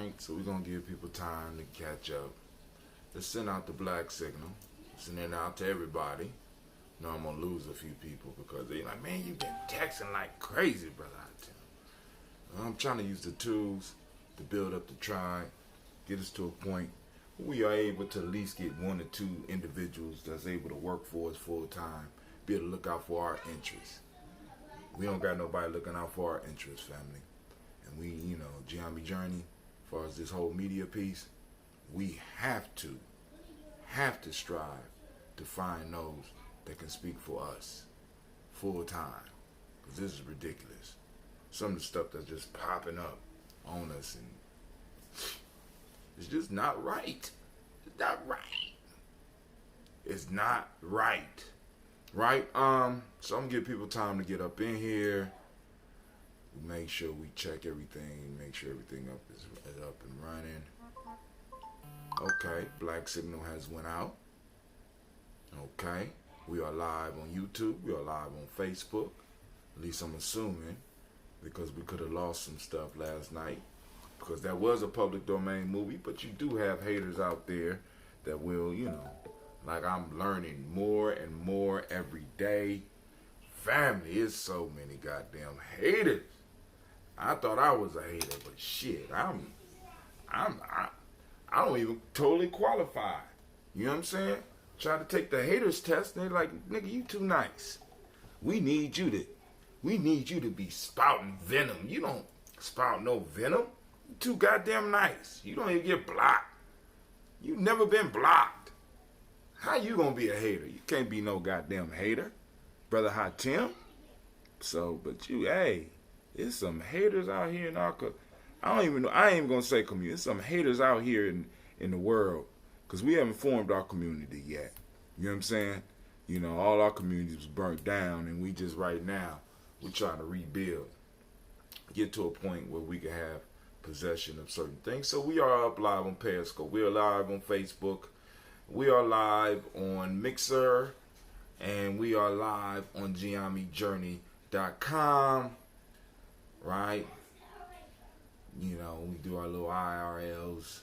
point, so we're going to give people time to catch up. Let's send out the black signal. Send it out to everybody. No, I'm going to lose a few people because they're like, man, you've been texting like crazy, brother. I'm trying to use the tools to build up the tribe, get us to a point where we are able to at least get 1 or 2 individuals that's able to work for us full time, be able to look out for our interests. We don't got nobody looking out for our interests, family. And we, Gye-Nyame Journey, as far as this whole media piece, we have to strive to find those that can speak for us full time. Because this is ridiculous. Some of the stuff that's just popping up on us, and it's just not right. It's not right. It's not right. Right? So I'm gonna give people time to get up in here. Make sure we check everything, make sure everything is up and running. Okay, black signal has went out. Okay, we are live on YouTube, we are live on Facebook. At least I'm assuming, because we could have lost some stuff last night. Because that was a public domain movie, but you do have haters out there that will, like I'm learning more and more every day. Family, it's so many goddamn haters. I thought I was a hater, but shit, I don't even totally qualify. You know what I'm saying? Try to take the haters test, and they're like, nigga, you too nice. We need you to be spouting venom. You don't spout no venom. You too goddamn nice. You don't even get blocked. You never been blocked. How you gonna be a hater? You can't be no goddamn hater, brother Hot Tim. So, but you, hey, there's some haters out here in our, I ain't even gonna say community. There's some haters out here in the world, because we haven't formed our community yet. You know what I'm saying? All our communities was burnt down, and we just right now, we're trying to rebuild. Get to a point where we can have possession of certain things. So we are up live on Periscope. We are live on Facebook. We are live on Mixer. And we are live on Gye-NyameJourney.com. Right? We do our little IRLs.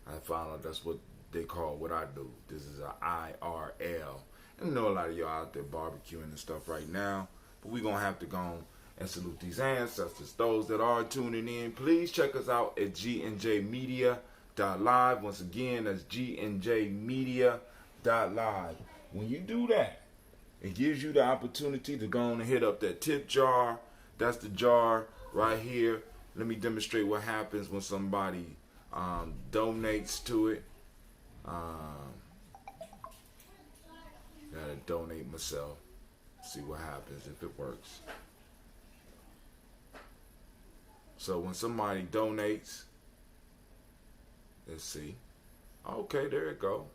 I found out that's what they call what I do. This is an IRL. And I know a lot of y'all out there barbecuing and stuff right now. But we're going to have to go and salute these ancestors. Those that are tuning in, please check us out at gnjmedia.live. Once again, that's gnjmedia.live. When you do that, it gives you the opportunity to go on and hit up that tip jar. That's the jar right here. Let me demonstrate what happens when somebody donates to it. Gotta donate myself. See what happens if it works. So when somebody donates, let's see. Okay, there it go.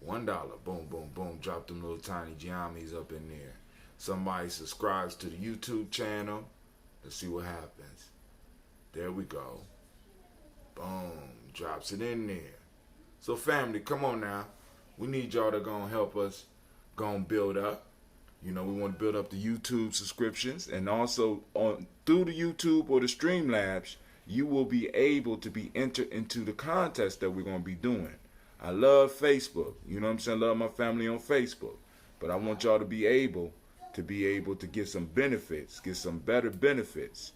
$1. Boom, boom, boom. Drop them little tiny Gye-Nyames up in there. Somebody subscribes to the YouTube channel. Let's see what happens. There we go. Boom. Drops it in there. So family, come on now. We need y'all to go and help us go and build up. We want to build up the YouTube subscriptions, and also through the YouTube or the Streamlabs, you will be able to be entered into the contest that we're going to be doing. I love Facebook. You know what I'm saying? I love my family on Facebook. But I want y'all to be able to get some benefits, get some better benefits.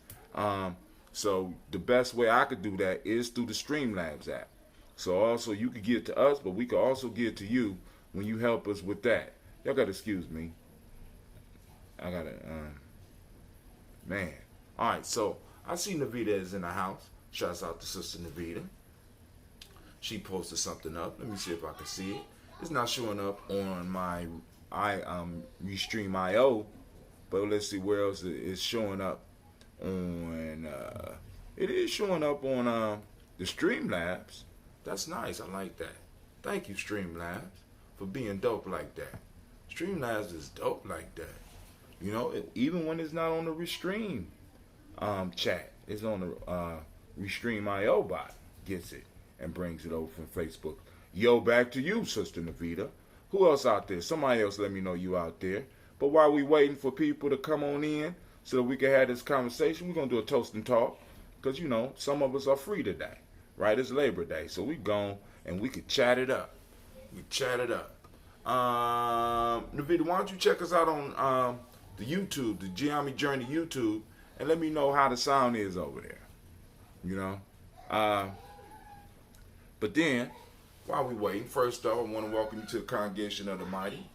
So the best way I could do that is through the Streamlabs app. So also you could give it to us, but we could also give it to you when you help us with that. Y'all got to excuse me. I got to, man. All right, so I see Navita is in the house. Shouts out to Sister Navita. She posted something up. Let me see if I can see it. It's not showing up on my Restream.io, but let's see where else it is showing up on. It is showing up on the Streamlabs. That's nice. I like that. Thank you, Streamlabs, for being dope like that. Streamlabs is dope like that. Even when it's not on the Restream chat, it's on the Restream.io bot. Gets it and brings it over from Facebook. Yo, back to you, Sister Navita. Who else out there? Somebody else let me know you out there. But while we waiting for people to come on in so that we can have this conversation, we're going to do a Toast and Talk. Because, some of us are free today, right? It's Labor Day. So we gone and we could chat it up. We chat it up. Navita, why don't you check us out on the YouTube, the Gye-Nyame Journey YouTube, and let me know how the sound is over there. But then, while we waiting, first off, I want to welcome you to the Congregation of the Mighty.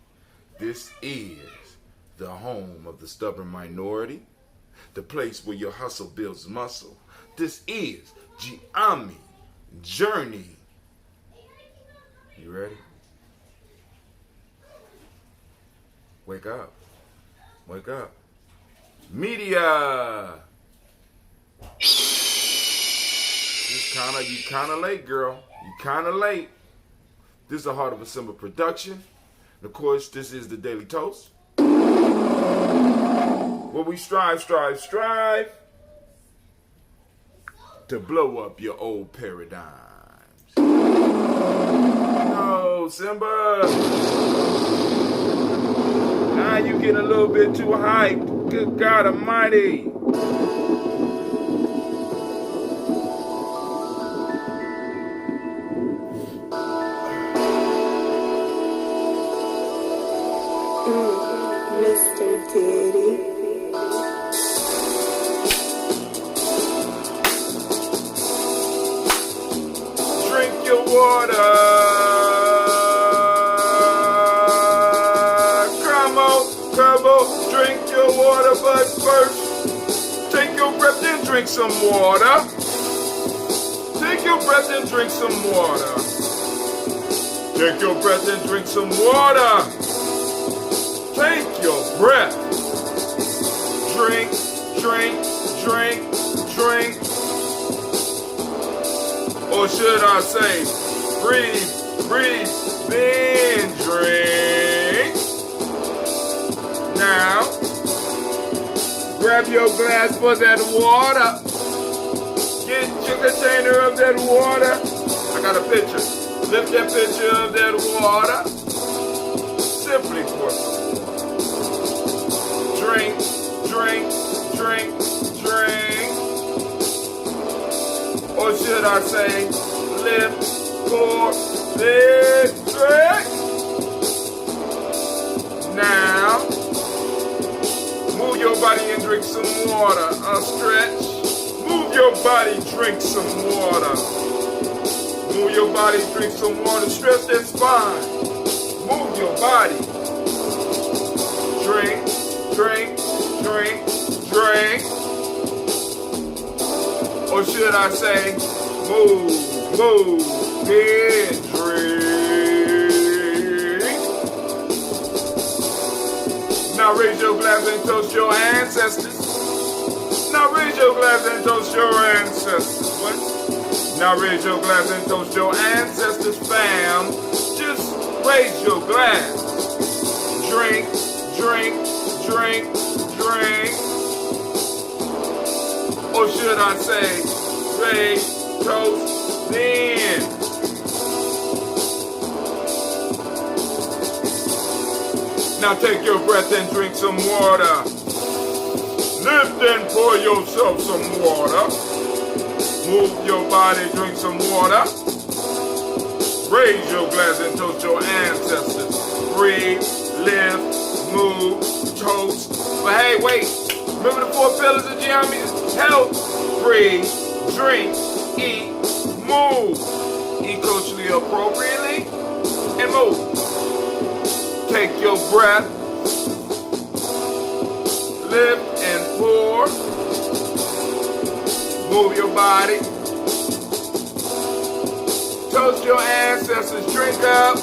This is the home of the stubborn minority, the place where your hustle builds muscle. This is Gye-Nyame Journey. You ready? Wake up. Wake up. Media. You kind of late, girl. You kind of late. This is a Heart of a Simba production. And of course, this is the Daily Toast, where we strive to blow up your old paradigms. No, Simba. Now you getting a little bit too hyped. Good God Almighty. Mr. Diddy. Drink your water. Come on, drink your water, but first, take your breath and drink some water. Take your breath and drink some water. Take your breath and drink some water. Take your breath. Drink, drink, drink, drink. Or should I say, breathe, breathe, then drink. Now, grab your glass for that water. Get your container of that water. I got a picture. Lift that picture of that water. Simply pour some water. Drink, drink, drink, drink. Or should I say, lift, pour, then drink. Now, move your body and drink some water. Stretch. Move your body, drink some water. Move your body, drink some water. Stretch that spine. Move your body. Drink, drink, drink, drink. Or should I say, move, and drink. Now raise your glass and toast your ancestors. Now raise your glass and toast your ancestors. What? Now raise your glass and toast your ancestors, fam. Just raise your glass. Drink, drink, drink, drink. Or should I say, raise, toast, then. Now take your breath and drink some water. Lift and pour yourself some water. Move your body, drink some water. Raise your glass and toast your ancestors. Breathe, lift, move, toast. But hey, wait. Remember the 4 pillars of Gye-Nyame? Health, breathe, drink, eat, move. Eat kosherly appropriately and move. Take your breath. Lift and pour. Move your body. Toast your ancestors. Drink up.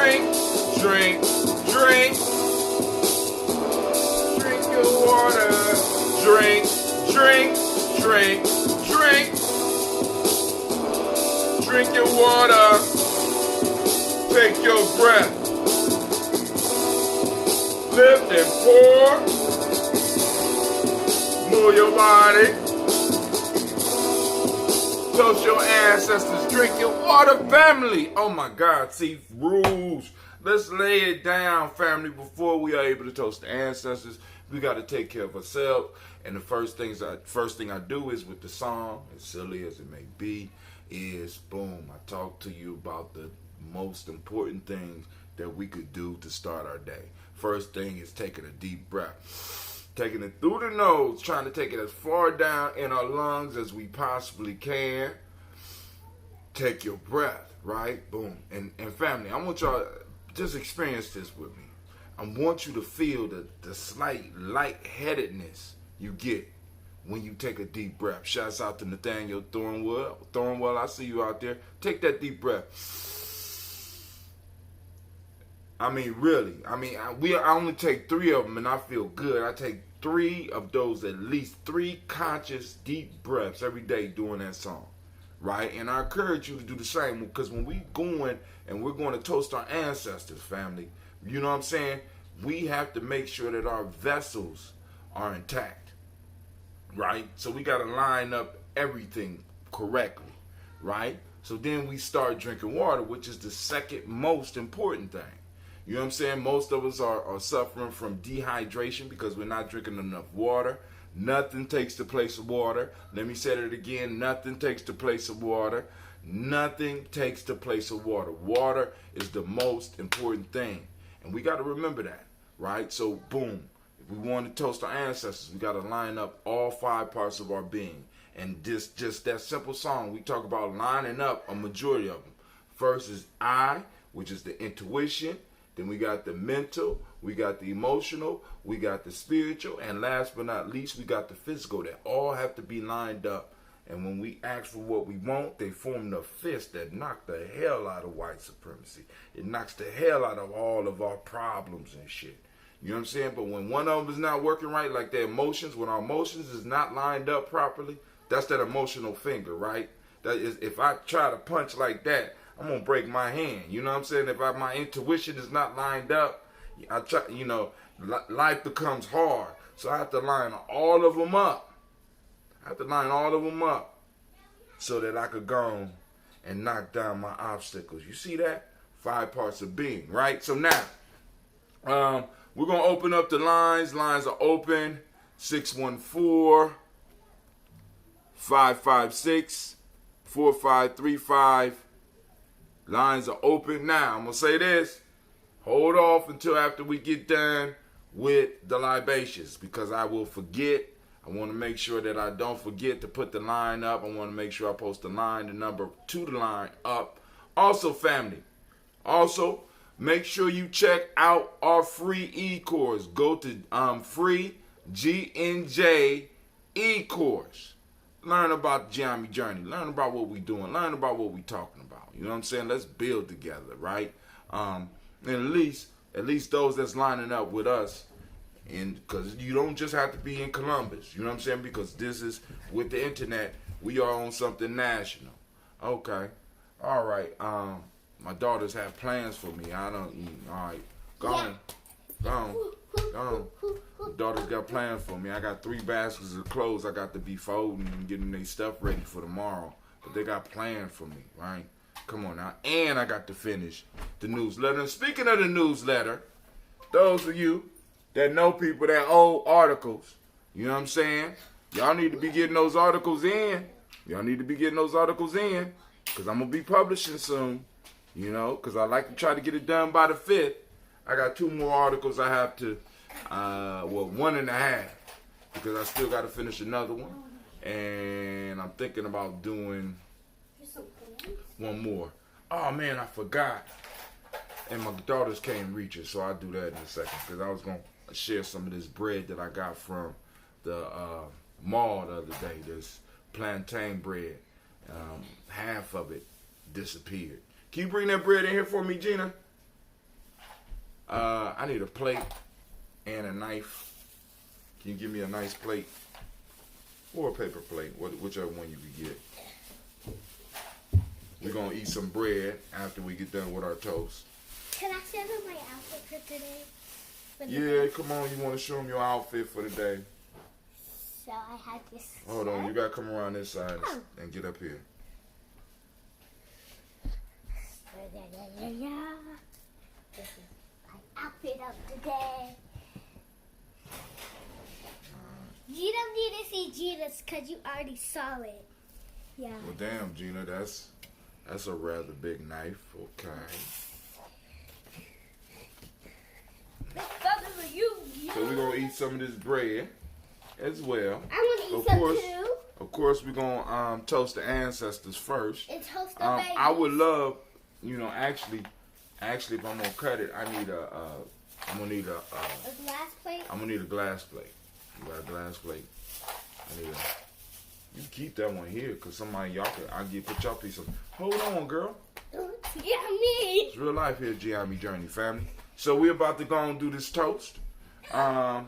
drink, drink, drink. Drink your water. Drink, drink, drink, drink. Drink your water. Take your breath. Lift and pour. Move your body. Toast your ancestors. Drink your water, family. Oh my God, see, rules. Let's lay it down, family, before we are able to toast the ancestors. We got to take care of ourselves. And the first thing I do is with the song, as silly as it may be, is boom, I talk to you about the most important things that we could do to start our day. First thing is taking a deep breath. Taking it through the nose, trying to take it as far down in our lungs as we possibly can. Take your breath, right? Boom. And family, I want y'all just experience this with me. I want you to feel the slight lightheadedness you get when you take a deep breath. Shouts out to Nathaniel Thornwell, I see you out there. Take that deep breath. I mean, really. I only take 3 of them and I feel good. I take 3 of those, at least 3 conscious deep breaths every day during that song, right? And I encourage you to do the same, because when we going and we're going to toast our ancestors, family, you know what I'm saying? We have to make sure that our vessels are intact, right? So we got to line up everything correctly, right? So then we start drinking water, which is the second most important thing. You know what I'm saying? Most of us are suffering from dehydration because we're not drinking enough water. Nothing takes the place of water. Let me say it again. Nothing takes the place of water. Nothing takes the place of water. Water is the most important thing. And we got to remember that, right? So, boom. If we want to toast our ancestors, we got to line up all 5 parts of our being. And just that simple song, we talk about lining up a majority of them. First is I, which is the intuition. Then we got the mental, we got the emotional, we got the spiritual, and last but not least, we got the physical. That all have to be lined up. And when we ask for what we want, they form the fist that knock the hell out of white supremacy. It knocks the hell out of all of our problems and shit. You know what I'm saying? But when one of them is not working right, like the emotions, when our emotions is not lined up properly, that's that emotional finger, right? That is, if I try to punch like that, I'm going to break my hand. You know what I'm saying? If my intuition is not lined up, I try, life becomes hard. So I have to line all of them up. So that I could go and knock down my obstacles. You see that? 5 parts of being, right? So now, we're going to open up the lines. Lines are open. 614-556-4535. Lines are open now. I'm going to say this. Hold off until after we get done with the libations, because I will forget. I want to make sure that I don't forget to put the line up. I want to make sure I post the line, the number to the line up. Also, family, make sure you check out our free e-course. Go to free GNJ e-course. Learn about the Gye-Nyame Journey. Learn about what we're doing. Learn about what we're talking about. You know what I'm saying? Let's build together, right? And at least those that's lining up with us, and because you don't just have to be in Columbus. You know what I'm saying? Because this is, with the internet, we are on something national. Okay. All right. My daughters have plans for me. I don't eat. All right. Go on. My daughter's got plans for me. I got 3 baskets of clothes I got to be folding and getting their stuff ready for tomorrow. But they got plans for me, right? Come on now. And I got to finish the newsletter. And speaking of the newsletter, those of you that know people that owe articles, you know what I'm saying? Y'all need to be getting those articles in. Because I'm going to be publishing soon. You know, because I like to try to get it done by the 5th. I got 2 more articles I have to, 1.5. Because I still got to finish another one. And I'm thinking about doing 1 more. Oh, man, I forgot. And my daughters can't reach it, so I'll do that in a second. Because I was going to share some of this bread that I got from the mall the other day. This plantain bread. Half of it disappeared. Can you bring that bread in here for me, Gina? I need a plate and a knife. Can you give me a nice plate? Or a paper plate, whichever one you can get. We're going to eat some bread after we get done with our toast. Can I show them my outfit for today? Yeah, come on. You want to show them your outfit for the day? So I had this. Hold on. You got to come around this side and get up here. This is my outfit of the day. You don't need to see Gina's because you already saw it. Yeah. Well, damn, Gina, that's a rather big knife. Okay. So we're going to eat some of this bread as well. I want to eat some too. Of course, we're going to toast the ancestors first. And toast the babies. I would love, actually, if I'm going to cut it, I'm going to need a glass plate? I'm going to need a glass plate. You got a glass plate? You can keep that one here because I'll put y'all piece of. Hold on, girl. Yeah, me. It's real life here, Gye-Nyame Journey family. So we're about to go and do this toast. I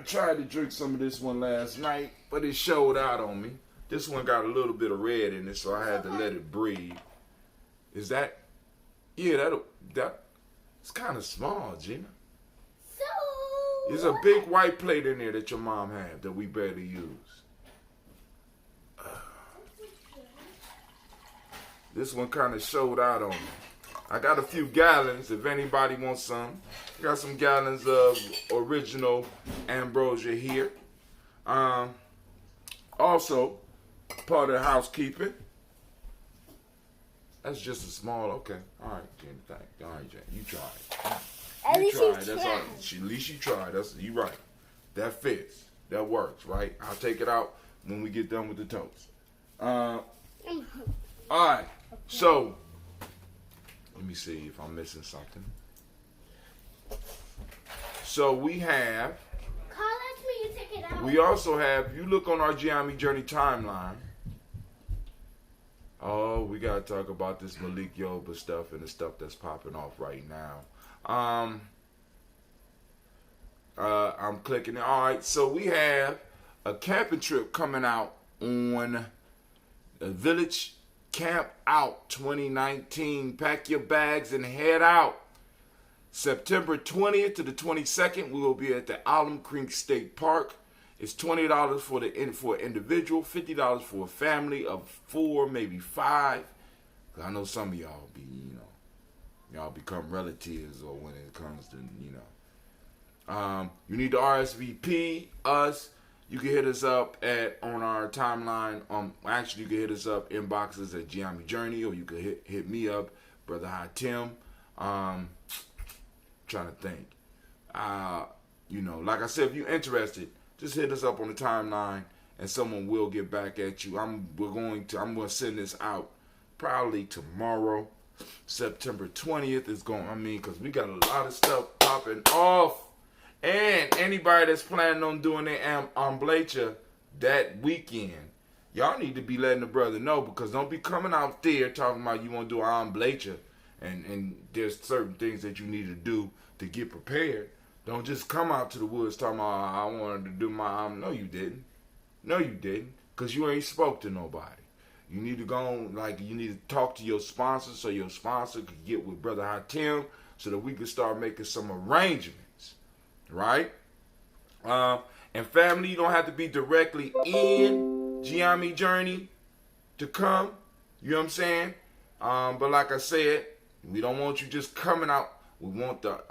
tried to drink some of this one last night, but it showed out on me. This one got a little bit of red in it, so I had to let it breathe. Is that? Yeah, it's kind of small, Gina. There's a big white plate in there that your mom had that we barely use. This one kind of showed out on me. I got a few gallons if anybody wants some. I got some gallons of original ambrosia here. Also, part of the housekeeping. That's just a small, okay. All right, Jen, thank you. All right, Jen, you tried. At least you tried. That's all. At least you tried. You right. That fits. That works, right? I'll take it out when we get done with the toast. All right. So, let me see if I'm missing something. So we have. Carl, that's when you take it out. We also have. You look on our Gye-Nyame Journey timeline. Oh, we gotta talk about this Malik Yoba stuff and the stuff that's popping off right now. I'm clicking it. All right, so we have a camping trip coming out on the Village Camp Out 2019. Pack your bags and head out. September 20th to the 22nd, we will be at the Alum Creek State Park. It's $20 for an individual, $50 for a family of 4, maybe 5. I know some of y'all y'all become relatives or when it comes to, you need to RSVP us. You can hit us up on our timeline. Actually, you can hit us up inboxes at Gye-Nyame Journey, or you can hit me up, Brother High Tim. Trying to think. Like I said, if you're interested, just hit us up on the timeline, and someone will get back at you. I'm going to send this out probably tomorrow. September 20th is because we got a lot of stuff popping off. And anybody that's planning on doing their Umoja that weekend, y'all need to be letting the brother know, because don't be coming out there talking about you want to do an Umoja and there's certain things that you need to do to get prepared. Don't just come out to the woods talking about, I wanted to do my No, you didn't. No, you didn't. Because you ain't spoke to nobody. You need to go you need to talk to your sponsor so your sponsor could get with Brother Hatim so that we can start making some arrangements. Right? And family, you don't have to be directly in Gye-Nyame Journey to come. You know what I'm saying? But like I said, we don't want you just coming out. We want the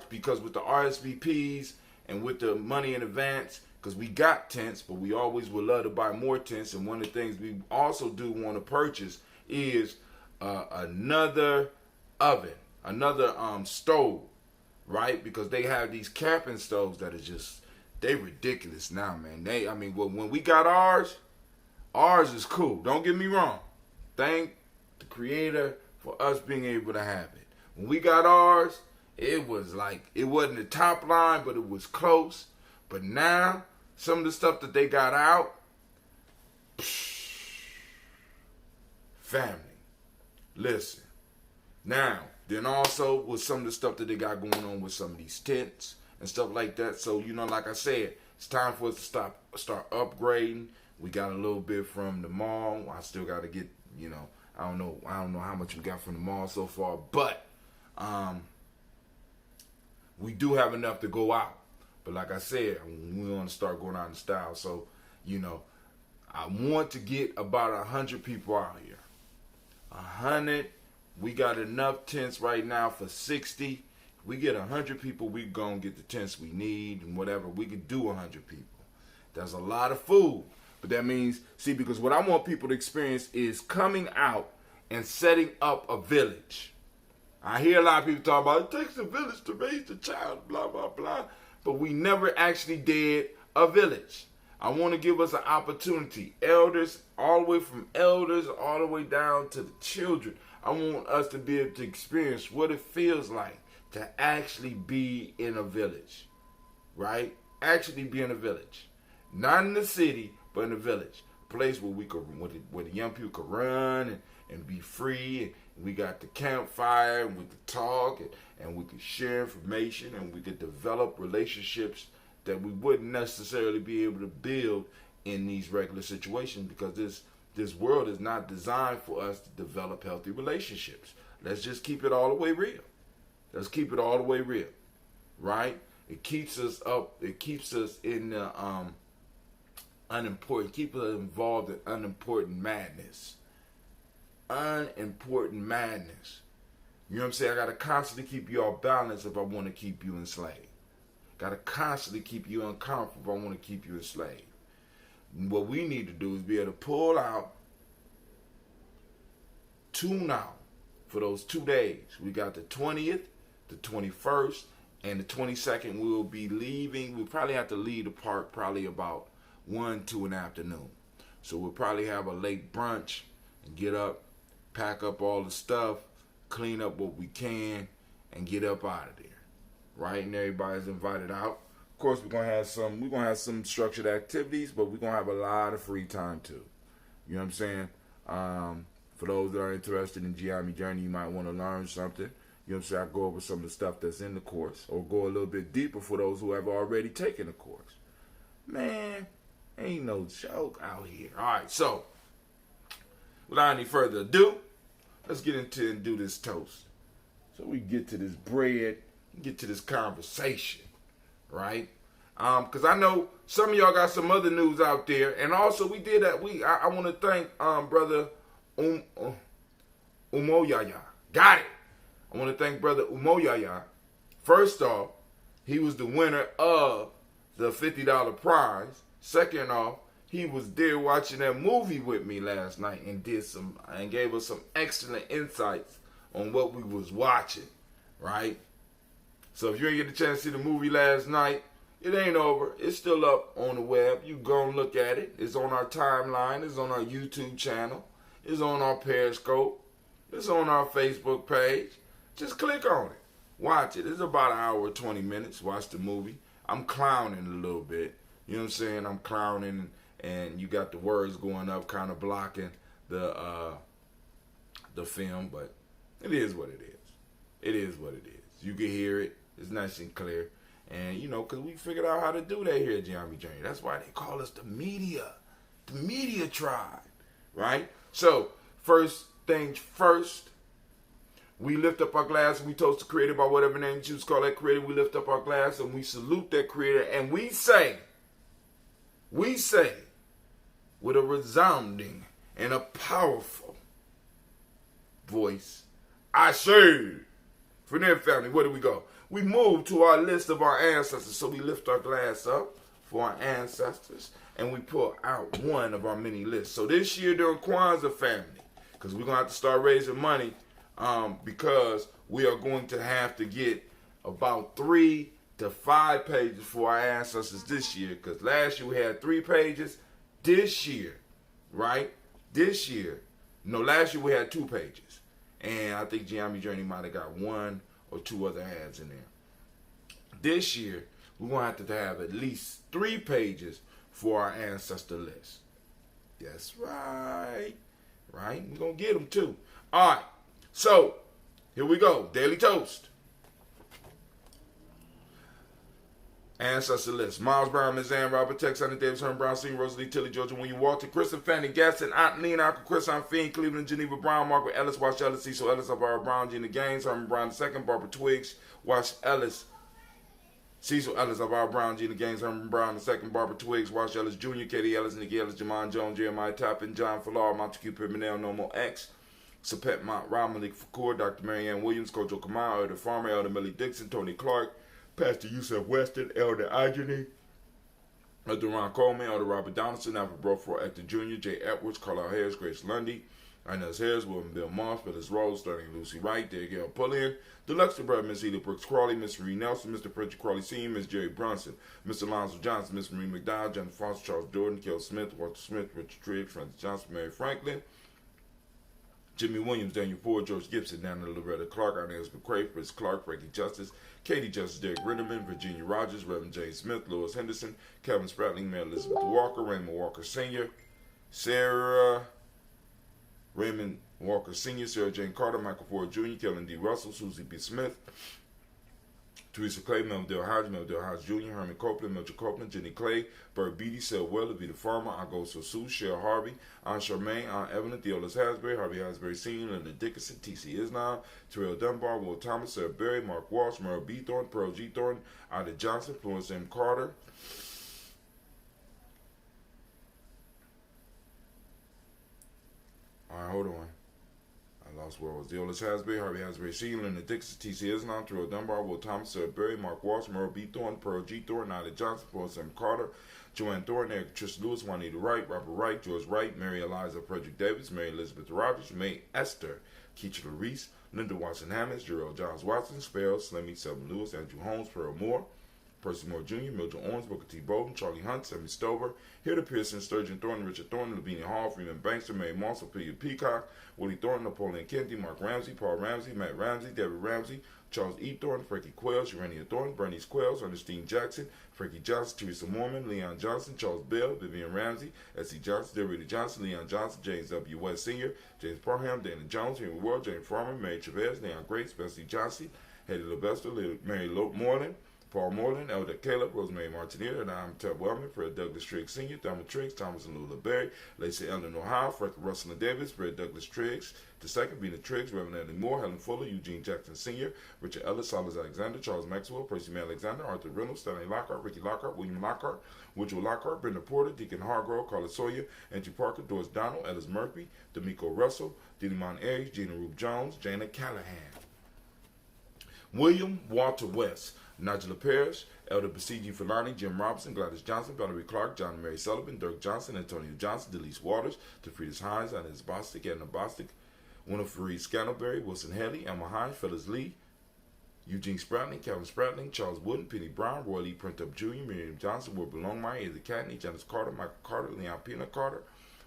because with the RSVPs and with the money in advance, because we got tents, but we always would love to buy more tents. And one of the things we also do want to purchase is another oven, another stove, right? Because they have these camping stoves that are they ridiculous now, man. When we got ours is cool. Don't get me wrong. Thank the Creator for us being able to have it. When we got ours, it was it wasn't the top line, but it was close. But now, some of the stuff that they got out, family, listen, Now, then also with some of the stuff that they got going on with some of these tents and stuff like that. So, like I said, it's time for us to start upgrading. We got a little bit from the mall. I still got to get, I don't know how much we got from the mall so far, but we do have enough to go out. But like I said, we want to start going out in style. So, I want to get about 100 people out here. 100. We got enough tents right now for 60. If we get 100 people, we gonna get the tents we need and whatever. We could do 100 people. That's a lot of food. But that means, because what I want people to experience is coming out and setting up a village. I hear a lot of people talk about it takes a village to raise a child, blah, blah, blah. But we never actually did a village. I want to give us an opportunity. Elders, all the way from elders, all the way down to the children. I want us to be able to experience what it feels like to actually be in a village, right? Actually be in a village. Not in the city, but in a village. A place where where the young people could run and be free. And we got the campfire, and we could talk, and we could share information, and we could develop relationships that we wouldn't necessarily be able to build in these regular situations, because this world is not designed for us to develop healthy relationships. Let's just keep it all the way real. Let's keep it all the way real, right? It keeps us up. It keeps us in the unimportant. Keep us involved in unimportant madness. Unimportant madness. You know what I'm saying? I got to constantly keep you all balanced if I want to keep you enslaved. Got to constantly keep you uncomfortable if I want to keep you enslaved. What we need to do is be able to pull out, tune out for those 2 days. We got the 20th, the 21st, and the 22nd. We'll be leaving. We'll probably have to leave the park probably about 1, 2 in the afternoon. So we'll probably have a late brunch and get up, pack up all the stuff, clean up what we can, and get up out of there. Right? And everybody's invited out. Of course, we're gonna have some structured activities, but we're gonna have a lot of free time too. You know what I'm saying? For those that are interested in Gye-Nyame Journey, you might want to learn something. You know what I'm saying? I go over some of the stuff that's in the course, or go a little bit deeper for those who have already taken the course. Man, ain't no joke out here. All right, so without any further ado, let's get into and do this toast. So we get to this bread, get to this conversation, right? Because I know some of y'all got some other news out there, and also we did that. I want to thank brother Umoja. Got it. I want to thank brother Umoja. First off, he was the winner of the $50 prize. Second off, he was there watching that movie with me last night and gave us some excellent insights on what we was watching, right? So if you didn't get the chance to see the movie last night, it ain't over. It's still up on the web. You go and look at it. It's on our timeline. It's on our YouTube channel. It's on our Periscope. It's on our Facebook page. Just click on it. Watch it. It's about an hour, 20 minutes. Watch the movie. I'm clowning a little bit. You know what I'm saying? I'm clowning, and you got the words going up, kind of blocking the film, but it is what it is. It is what it is. You can hear it. It's nice and clear. And, because we figured out how to do that here at Gye-Nyame Journey. That's why they call us the media tribe, right? So, first things first, we lift up our glass and we toast the creator by whatever name you choose to call that creator. We lift up our glass and we salute that creator, and we say with a resounding and a powerful voice, I say. For their family, where do we go? We move to our list of our ancestors. So we lift our glass up for our ancestors, and we pull out one of our many lists. So this year during Kwanzaa family, because we're going to have to start raising money, because we are going to have to get about 3 to 5 pages for our ancestors this year. Because last year we had 3 pages. This year, right? Last year we had 2 pages. And I think Gye-Nyame Journey might have got 1 or 2 other ads in there. This year, we're going to have at least 3 pages for our ancestor list. That's right. Right? We're going to get them too. All right. So, Here we go. Daily Toast. Ancestor list. Miles Brown, Ms. Ann, Robert Tex, Sonny Davis, Herman Brown, Senior, Rosalie Tilly, Georgia, William Walter, Kristen, Fanny, Gaston, Aunt Lena, Uncle Chris, Aunt Fiend, Cleveland, Geneva Brown, Margaret Ellis, Wash Ellis, Cecil Ellis, Alvaro Brown, Gina Gaines, Herman Brown II, Barbara Twiggs, Wash Ellis, Cecil Ellis, Alvaro Brown, Gina Gaines, Herman Brown II, Barbara Twiggs, Wash Ellis Jr., Katie Ellis, Nikki Ellis, Jamon Jones, Jeremiah Toppin, John Falar, Montague Pimenel, Normal X, Sapet Mont, Ron Malik Fakour, Dr. Marianne Williams, Kojo Kamal, Elder Farmer, Elder Millie Dixon, Tony Clark, Pastor Yusuf Weston, Elder Igeny, Elder Ron Coleman, Elder Robert Donaldson, Alfred Broford, Actor Jr., Jay Edwards, Carlisle Harris, Grace Lundy, Inez Harris, William Bill Moss, Phyllis Rose, Sterling Lucy Wright, Gail Pullian, Deluxe Brother, Miss Eda Brooks Crawley, Miss Marie Nelson, Mr. Frederick Crawley Sr., Miss Jerry Brunson, Mr. Lonzo Johnson, Miss Marie McDowell, Jennifer Foster, Charles Jordan, Kel Smith, Walter Smith, Richard Triggs, Francis Johnson, Mary Franklin, Jimmy Williams, Daniel Ford, George Gibson, Nana Loretta Clark, Inez McCrae, Fritz Clark, Frankie Justice, Katie Justice, Derek Ritterman, Virginia Rogers, Reverend James Smith, Louis Henderson, Kevin Spratling, Mary Elizabeth Walker, Raymond Walker Sr., Sarah Raymond Walker Sr., Sarah Jane Carter, Michael Ford Jr., Kellen D. Russell, Susie B. Smith, Teresa Clay, Meldale Hodge Jr., Herman Copeland, Mildred Copeland, Jenny Clay, Bert Beatty, Sel Weller, Vita Farmer, Agosto Sue, Cheryl Harvey, Aunt Charmaine, Aunt Evelyn, Theolis Hasbury, Harvey Hasbury Sr., Linda Dickinson, T.C. Islam, Terrell Dunbar, Will Thomas, Sarah Berry, Mark Walsh, Merle B. Thorne, Pearl G. Thorne, Ida Johnson, Florence M. Carter, Alright, hold on. I lost where I was. Theolis Hasbury, Harvey Hasbury Sr., Linda Dixon, T.C. Islam, Terrell Dunbar, Will Thomas, Sarah Berry, Mark Walsh, Merle B. Thorne, Pearl G. Thorne, Ida Johnson, Florence M. Carter, Joanne Thornton, Eric Trish Lewis, Juanita Wright, Robert Wright, George Wright, Mary Eliza Frederick Davis, Mary Elizabeth Rogers, May Esther, Keisha Reese, Linda Watson Hammonds, Gerald Giles Watson, Sparrow, Slimmy, Selma Lewis, Andrew Holmes, Pearl Moore, Percy Moore Jr., Mildred Owens, Booker T. Bowden, Charlie Hunt, Sammy Stover, Hilda Pearson, Sturgeon Thornton, Richard Thornton, Lavinia Hall, Freeman Bankster, Mary Moss, Ophelia Peacock, Willie Thornton, Napoleon Kennedy, Mark Ramsey, Paul Ramsey, Matt Ramsey, David Ramsey, Charles E. Thornton, Frankie Quells, Urania Thornton, Bernice Quells, Ernestine Jackson, Frankie Johnson, Teresa Mormon, Leon Johnson, Charles Bell, Vivian Ramsey, S.C. Johnson, Derrida Johnson, Leon Johnson, James W. West Sr., James Parham, Dana Jones, Henry Ward, James Farmer, Mary Chavez, Leon Grace, Bessie Johnson, Hetty LaBester, Mary Moreland, Paul Moreland, Elder Caleb, Rosemary Martineer, and I'm Ted Wellman, Fred Douglas Triggs Sr., Thelma Triggs, Thomas and Lula Berry, Lacey Ellen Ohio, Frank Russell and Davis, Fred Douglas Triggs, the second, Bina Triggs, Reverend Eddie Moore, Helen Fuller, Eugene Jackson Sr., Richard Ellis, Silas Alexander, Charles Maxwell, Percy May Alexander, Arthur Reynolds, Stanley Lockhart, Ricky Lockhart, William Lockhart, Woodrow Lockhart, Brenda Porter, Deacon Hargrove, Carla Sawyer, Angie Parker, Doris Donald, Ellis Murphy, D'Amico Russell, Didymon Ayres, Gina Rube Jones, Jana Callahan, William Walter West, Nigella Parrish, Elder Basiji Fulani, Jim Robinson, Gladys Johnson, Valerie Clark, John and Mary Sullivan, Dirk Johnson, Antonio Johnson, Delise Waters, Tafridas Hines, Anna Bostic, Edna Bostic, Winifred Scantleberry, Wilson Haley, Emma Hines, Phyllis Lee, Eugene Spratling, Calvin Spratling, Charles Wooden, Penny Brown, Roy Lee Printup Jr., Miriam Johnson, Wilbur Longmire, Eddie Catney, Janice Carter, Michael Carter, Leon Pina Carter,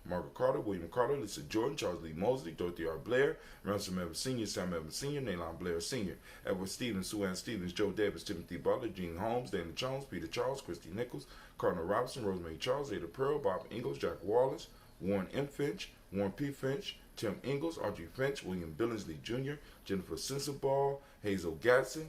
Margaret Carter, William Carter, Lisa Jordan, Charles Lee Mosley, Dorothy R. Blair, Ransom Evans Sr., Sam Evans Sr., Nalon Blair Sr., Edward Stevens, Sue Ann Stevens, Joe Davis, Timothy Butler, Gene Holmes, Dana Jones, Peter Charles, Christy Nichols, Cardinal Robinson, Rosemary Charles, Ada Pearl, Bob Ingalls, Jack Wallace, Warren M. Finch, Warren P. Finch, Tim Ingalls, Audrey Finch, William Billingsley Jr., Jennifer Sensabaugh, Hazel Gatson,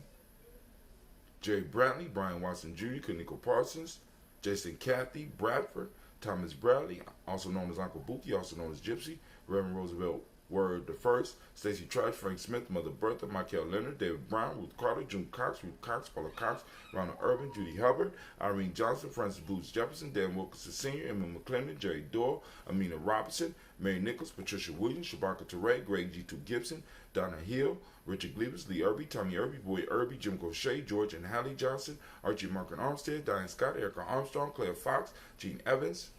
Jerry Brantley, Brian Watson Jr., Kaniko Parsons, Jason Cathy, Bradford, Thomas Bradley, also known as Uncle Buki, also known as Gypsy, Reverend Roosevelt Word the First, Stacey Trice, Frank Smith, Mother Bertha, Michael Leonard, David Brown, Ruth Carter, June Cox, Ruth Cox, Paula Cox, Ronald Urban, Judy Hubbard, Irene Johnson, Francis Boots Jefferson, Dan Wilkinson Sr., Emma McClendon, Jerry Doyle, Amina Robinson, Mary Nichols, Patricia Williams, Shabaka Teray, Greg G2 Gibson, Donna Hill, Richard Gleavers, Lee Irby, Tommy Irby, Boy Irby, Jim Gaucher, George and Hallie Johnson, Archie Markin Armstead, Diane Scott, Erica Armstrong, Claire Fox, Gene Evans,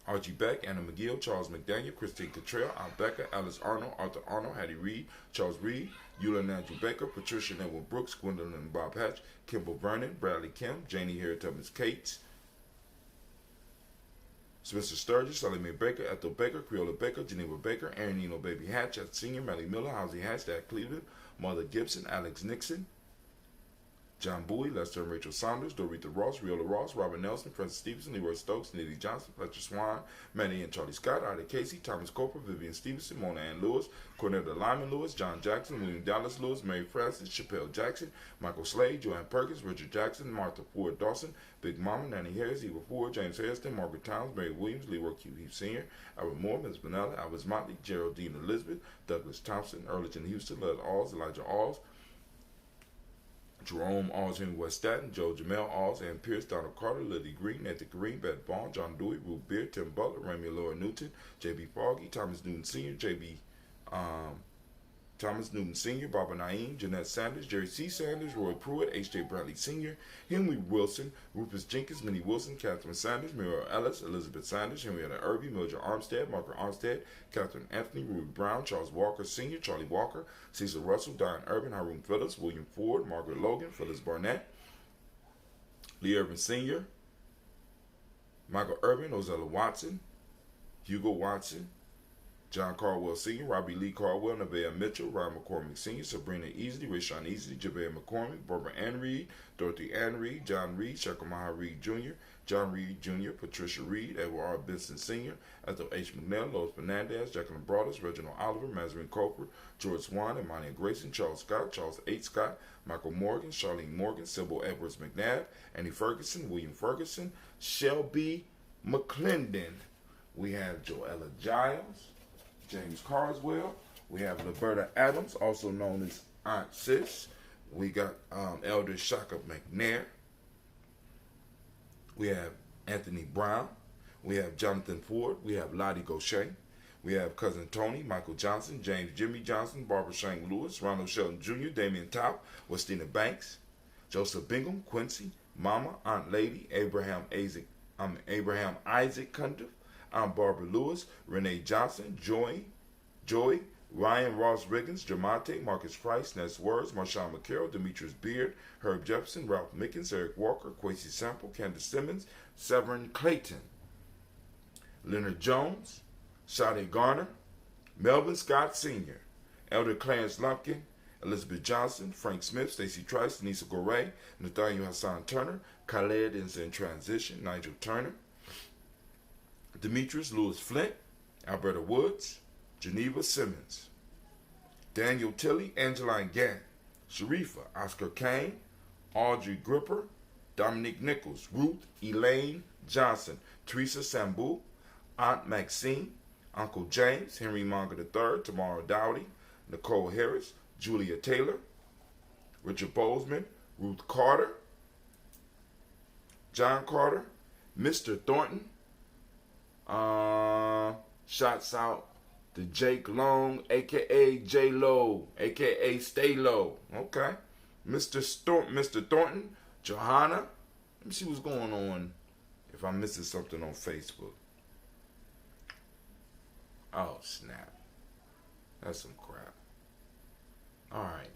Archie Beck, Anna McGill, Charles McDaniel, Christine Cottrell, Al Becker, Alice Arnold, Arthur Arnold, Hattie Reed, Charles Reed, Eula Andrew Baker, Patricia Network Brooks, Gwendolyn and Bob Hatch, Kimball Vernon, Bradley Kim, Janie Harriet Tubbins Cates, Spencer Sturgis, Sally Mae Baker, Ethel Baker, Creola Baker, Geneva Baker, Aaron Eno Baby Hatch, Senior, Melly Miller, Housie Hatch, Dad Cleveland, Mother Gibson, Alex Nixon, John Bowie, Lester and Rachel Saunders, Dorita Ross, Riola Ross, Robert Nelson, Francis Stevenson, Leroy Stokes, Neely Johnson, Fletcher Swan, Manny and Charlie Scott, Ida Casey, Thomas Cooper, Vivian Stevenson, Mona Ann Lewis, Cornetta Lyman Lewis, John Jackson, William Dallas Lewis, Mary Francis, Chappelle Jackson, Michael Slade, Joanne Perkins, Richard Jackson, Martha Ford Dawson, Big Mama, Nanny Harris, Eva Ford, James Hairston, Margaret Towns, Mary Williams, Leroy Q. Heath Sr., Albert Moore, Ms. Benella, Albert Motley, Geraldine Elizabeth, Douglas Thompson, Earlington Houston, Led Alls, Elijah Alls, Jerome Alls, Henry West Staten, Joe Jamel Alls, Ann Pierce, Donald Carter, Lily Green, Nathan Kareem, Beth Bond, John Dewey, Ruth Beer, Tim Butler, Rami Laura Newton, J.B. Foggy, Thomas Newton Sr., Thomas Newton Sr., Barbara Naeem, Jeanette Sanders, Jerry C. Sanders, Roy Pruitt, H.J. Bradley Sr., Henry Wilson, Rufus Jenkins, Minnie Wilson, Catherine Sanders, Muriel Ellis, Elizabeth Sanders, Henrietta Irby, Mildred Armstead, Margaret Armstead, Catherine Anthony, Ruby Brown, Charles Walker Sr., Charlie Walker, Cecil Russell, Diane Urban, Haroon Phillips, William Ford, Margaret Logan, Phyllis Barnett, Lee Urban Sr., Michael Urban, Ozella Watson, Hugo Watson, John Caldwell Sr., Robbie Lee Caldwell, Nevaeh Mitchell, Ryan McCormick Sr., Sabrina Easley, Rayshawn Easley, Javea McCormick, Barbara Ann Reed, Dorothy Ann Reed, John Reed, Shekamaha Reed Jr., John Reed Jr., Patricia Reed, Edward R. Benson Sr., Ethel H. McNeil, Lois Fernandez, Jacqueline Broadus, Reginald Oliver, Mazarine Coker, George Swan, Imani Grayson, Charles Scott, Charles H. Scott, Michael Morgan, Charlene Morgan, Sybil Edwards McNabb, Annie Ferguson, William Ferguson, Shelby McClendon. We have Joella Giles, James Carswell. We have Liberta Adams, also known as Aunt Sis. We got Elder Shaka McNair. We have Anthony Brown. We have Jonathan Ford. We have Lottie Gaucher. We have Cousin Tony, Michael Johnson, James Jimmy Johnson, Barbara Shank Lewis, Ronald Shelton Jr., Damian Top, Westina Banks, Joseph Bingham, Quincy, Mama, Aunt Lady, Abraham Isaac Cundiff. I'm Barbara Lewis, Renee Johnson, Joy, Ryan Ross Riggins, Jamante, Marcus Price, Ness Words, Marshawn McCarroll, Demetrius Beard, Herb Jefferson, Ralph Mickens, Eric Walker, Quasi Sample, Candace Simmons, Severin Clayton, Leonard Jones, Sade Garner, Melvin Scott Sr., Elder Clarence Lumpkin, Elizabeth Johnson, Frank Smith, Stacey Trice, Nisa Goray, Nathaniel Hassan Turner, Khaled is in transition, Nigel Turner, Demetrius Lewis Flint, Alberta Woods, Geneva Simmons, Daniel Tilley, Angeline Gant, Sharifa, Oscar Kane, Audrey Gripper, Dominique Nichols, Ruth Elaine Johnson, Teresa Sambu, Aunt Maxine, Uncle James, Henry Monger III, Tamara Dowdy, Nicole Harris, Julia Taylor, Richard Bozeman, Ruth Carter, John Carter, Mr. Thornton. Shouts out to Jake Long, a.k.a. J-Lo, a.k.a. Stay Low. Okay. Mr. Thornton, Johanna. Let me see what's going on if I'm missing something on Facebook. Oh, snap. That's some crap. All right.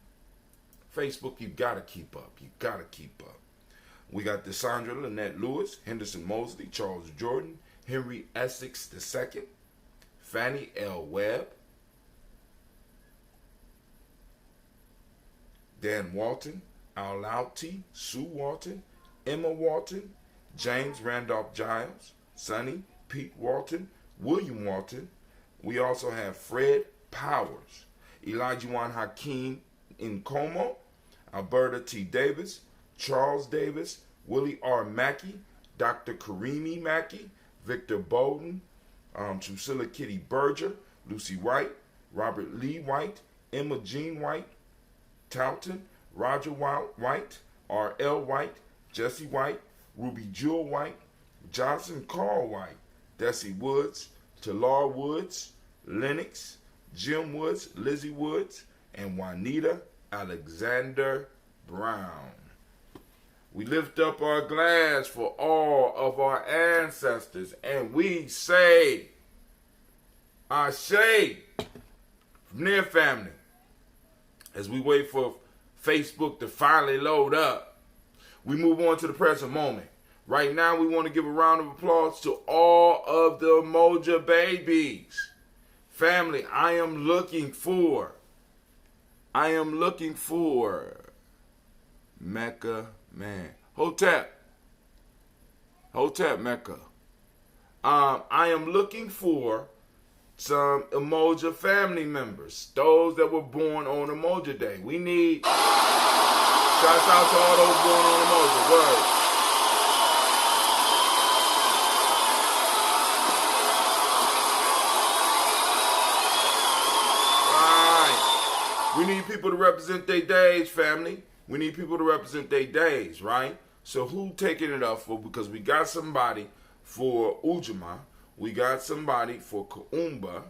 Facebook, you got to keep up. You got to keep up. We got Desandra Lynette Lewis, Henderson Mosley, Charles Jordan, Henry Essex II, Fannie L. Webb, Dan Walton, Al Lauti, Sue Walton, Emma Walton, James Randolph Giles, Sonny, Pete Walton, William Walton. We also have Fred Powers, Elijah Juan Hakeem Nkomo, Alberta T. Davis, Charles Davis, Willie R. Mackey, Dr. Karimi Mackey, Victor Bowden, Drusilla Kitty Berger, Lucy White, Robert Lee White, Emma Jean White, Towton, Roger White, R.L. White, Jesse White, Ruby Jewel White, Johnson Carl White, Desi Woods, Talar Woods, Lennox, Jim Woods, Lizzie Woods, and Juanita Alexander Brown. We lift up our glass for all of our ancestors, and we say, Ashe, from their family. As we wait for Facebook to finally load up, we move on to the present moment. Right now, we want to give a round of applause to all of the Umoja babies. Family, I am looking for Mecca, man. Hotep, Mecca. I am looking for some Umoja family members, those that were born on Umoja Day. We need shouts out to all those born on Umoja. Word. Right. We need people to represent their days, family. We need people to represent their days, right? So who taking it up for? Because we got somebody for Umoja. We got somebody for Kaumba.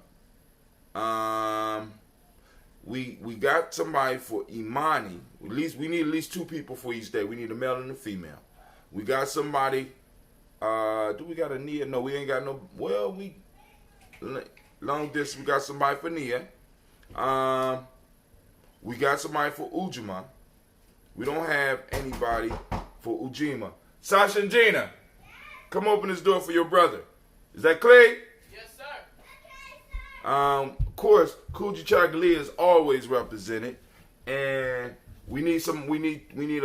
We got somebody for Imani. At least we need at least 2 people for each day. We need a male and a female. We got somebody. Do we got a Nia? No, we ain't got no. Well, we long distance. We got somebody for Nia. We got somebody for Umoja. We don't have anybody for Ujima. Sasha and Gina, come open this door for your brother. Is that clear? Yes, sir. Of course, Kuji Chagalia is always represented, and we need a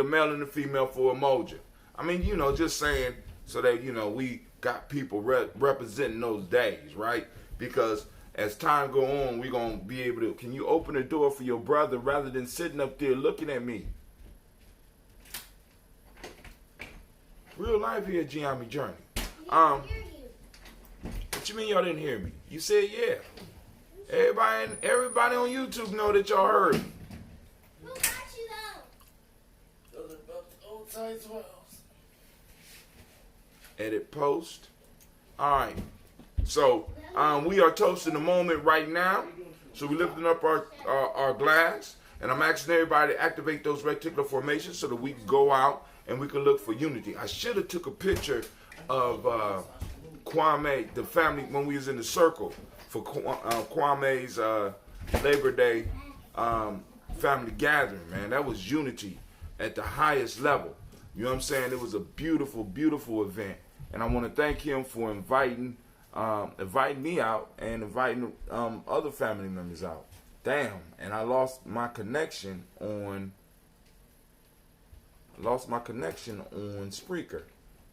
male and a female for Umoja. I mean, just saying so that we got people representing those days, right? Because as time go on, we're gonna be able to. Can you open the door for your brother rather than sitting up there looking at me? Real life here at Gye-Nyame Journey. What you mean y'all didn't hear me? You said yeah. Everybody on YouTube know that y'all heard me. Who got you though? Those are about the old size 12s. Edit post. Alright. So we are toasting the moment right now. So we're lifting up our glass. And I'm asking everybody to activate those reticular formations so that we can go out and we can look for unity. I should have took a picture of Kwame, the family, when we was in the circle for Kwame's Labor Day family gathering, man. That was unity at the highest level. You know what I'm saying? It was a beautiful, beautiful event. And I want to thank him for inviting me out and inviting other family members out. Damn, and I lost my connection on Spreaker.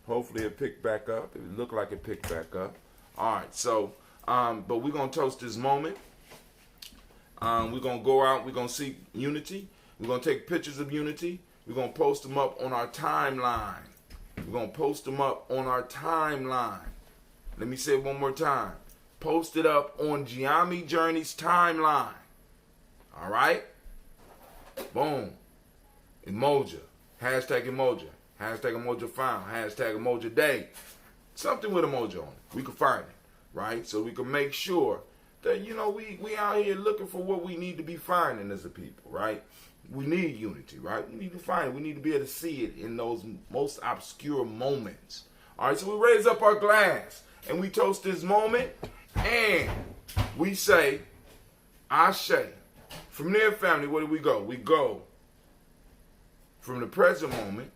Hopefully it picked back up. It looked like it picked back up. All right, so but we're gonna toast this moment. We're gonna go out. We're gonna seek unity. We're gonna take pictures of unity. We're gonna post them up on our timeline. We're gonna post them up on our timeline. Let me say it one more time. Post it up on Gye-Nyame Journey's timeline. All right? Boom. Umoja. Hashtag Umoja. Hashtag Umoja found. Hashtag Umoja day. Something with Umoja on it. We can find it. Right? So we can make sure that, we out here looking for what we need to be finding as a people. Right? We need unity. Right? We need to find it. We need to be able to see it in those most obscure moments. All right? So we raise up our glass and we toast this moment and we say, Ashe. From there, family, where do we go? We go from the present moment,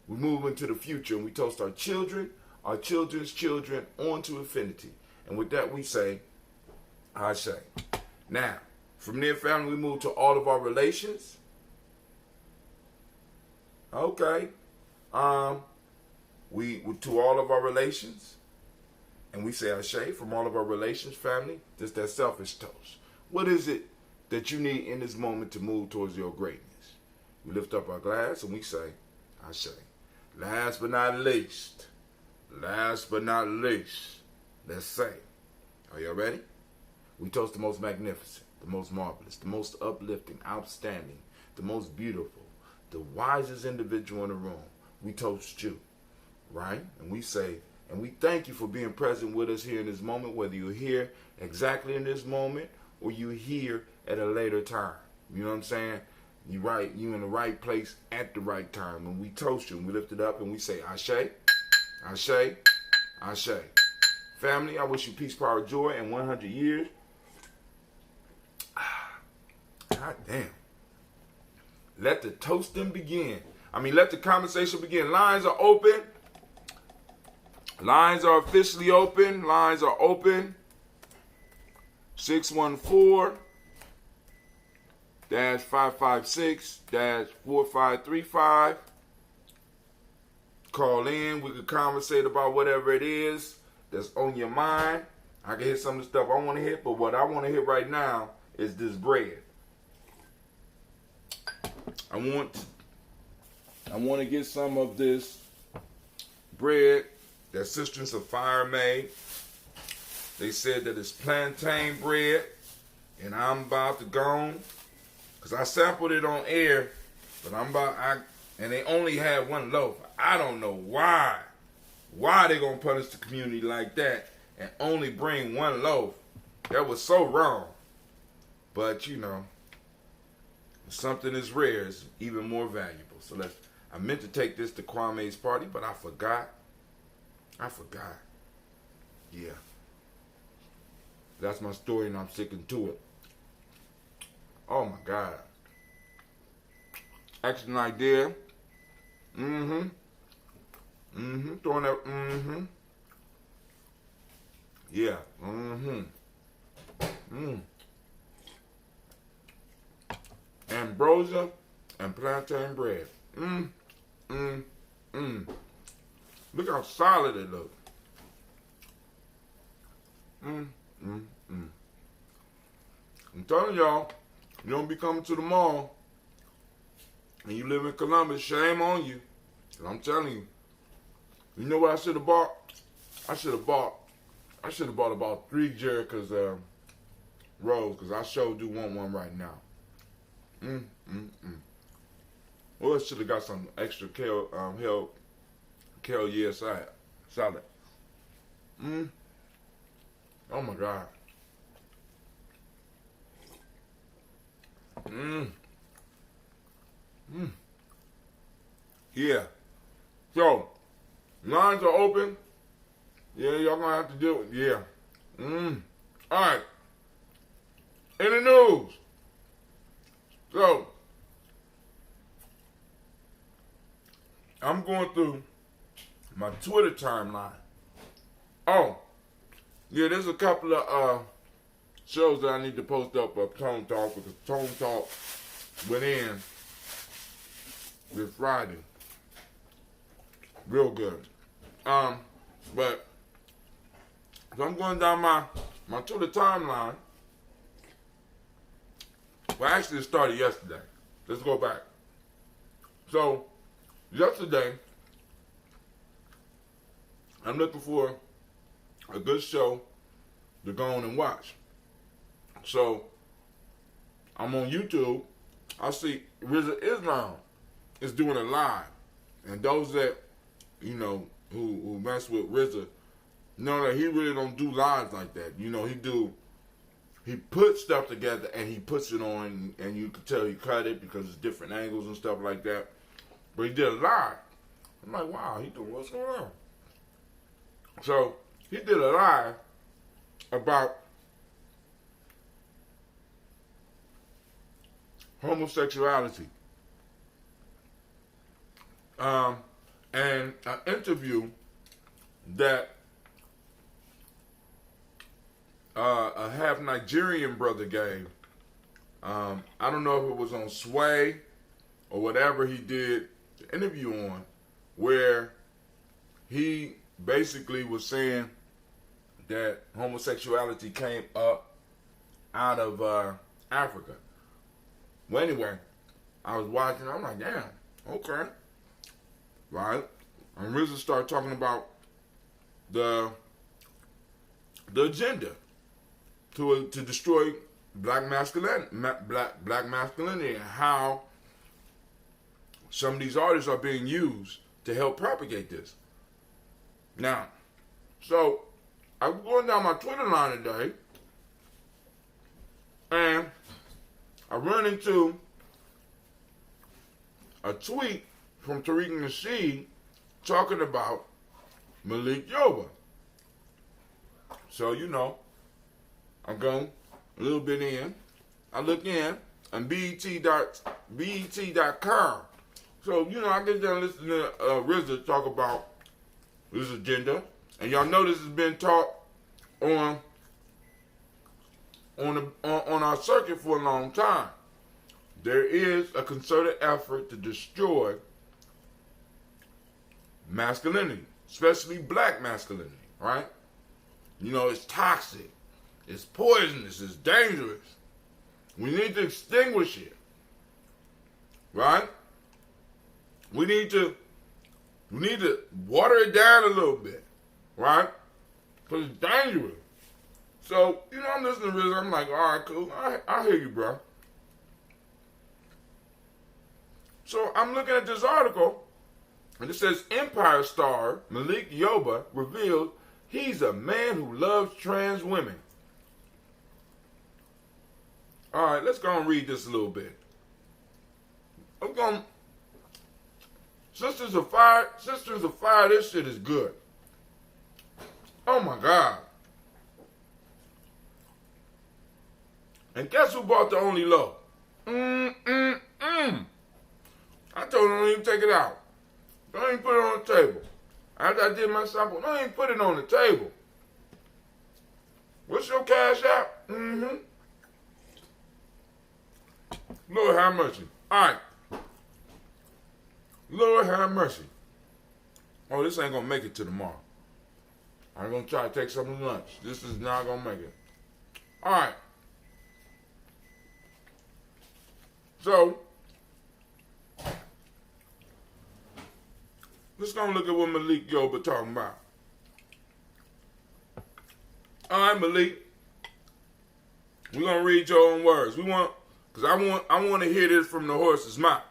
we move into the future, and we toast our children, our children's children, on to infinity. And with that, we say, Ashe. Now, from there, family, we move to all of our relations. Okay. We to all of our relations, and we say Ashe from all of our relations, family. Just that selfish toast. What is it that you need in this moment to move towards your greatness? We lift up our glass and we say, Ashe. Last but not least, let's say, are y'all ready? We toast the most magnificent, the most marvelous, the most uplifting, outstanding, the most beautiful, the wisest individual in the room. We toast you, right? And we say, and we thank you for being present with us here in this moment, whether you're here exactly in this moment or you're here at a later time. You know what I'm saying? You in the right place at the right time. When we toast you and we lift it up and we say Ashe, Ashe, Ashe. Family, I wish you peace, power, joy, and 100 years. God damn. Let the toasting begin. Let the conversation begin. Lines are open. Lines are officially open. Lines are open. 614 556-4535. Call in. We can conversate about whatever it is that's on your mind. I can hit some of the stuff I want to hit, but what I want to hit right now is this bread. I want to get some of this bread that Sister Sapphire made. They said that it's plantain bread, and I'm about to go, because I sampled it on air, but and they only had one loaf. I don't know why they gonna punish the community like that and only bring one loaf. That was so wrong. But you know, something is rare is even more valuable. So I meant to take this to Kwame's party, but I forgot. Yeah. That's my story, and I'm sticking to it. Oh my God. Excellent idea. Throwing that. Yeah. Ambrosia and plantain bread. Look how solid it looks. I'm telling y'all, you don't be coming to the mall and you live in Columbus, shame on you. 'Cause I'm telling you, you know what I should have bought? I should have bought about 3 Jericho's rolls, because I sure do want one right now. Well, I should have got some extra kale salad. Oh my God. Yeah. So, lines are open. Yeah, y'all gonna have to do it. Yeah. Alright. In the news. So, I'm going through my Twitter timeline. Oh, yeah, there's a couple of shows that I need to post up of Toast&Talk, because Toast&Talk went in this Friday. Real good. But so I'm going down my Twitter timeline. Well, actually, it started yesterday. Let's go back. So, yesterday, I'm looking for a good show to go on and watch. So, I'm on YouTube. I see RZA Islam is doing a live. And those that, you know, who mess with RZA know that he really don't do lives like that. You know, he puts stuff together and he puts it on, and you can tell he cut it because it's different angles and stuff like that. But he did a live. I'm like, wow, he doing what's going on? So, he did a live about homosexuality. And an interview that a half Nigerian brother gave. I don't know if it was on Sway or whatever he did the interview on, where he basically was saying that homosexuality came up out of Africa. Well, anyway, I was watching, I'm like, damn, okay. Right? And RZA started talking about the agenda to destroy black masculinity and how some of these artists are being used to help propagate this. Now, so I'm going down my Twitter line today, and I run into a tweet from Tariq Nasheed talking about Malik Yoba. So, you know, I'm going a little bit in. I look in on BET.com. So, you know, I get down and listen to RZA talk about this agenda. And y'all know this has been taught on our circuit for a long time. there is a concerted effort to destroy masculinity, especially black masculinity, right? You know, it's toxic, it's poisonous, it's dangerous. We need to extinguish it, right? We need to water it down a little bit, right? Because it's dangerous. So, you know, I'm listening to this, I'm like, all right, cool, I hear you, bro. So I'm looking at this article, and it says Empire star Malik Yoba revealed he's a man who loves trans women. All right, let's go and read this a little bit. I'm going. Sisters of Fire, this shit is good. Oh my God. And guess who bought the only low? I told him don't even take it out. Don't even put it on the table. After I did my sample, don't even put it on the table. What's your cash app? Lord have mercy. All right. Lord have mercy. Oh, this ain't gonna make it to tomorrow. I'm gonna try to take some lunch. This is not gonna make it. All right. So, let's go and look at what Malik Yoba talking about. All right, Malik. We're gonna read your own words. Because I want to hear this from the horse's mouth.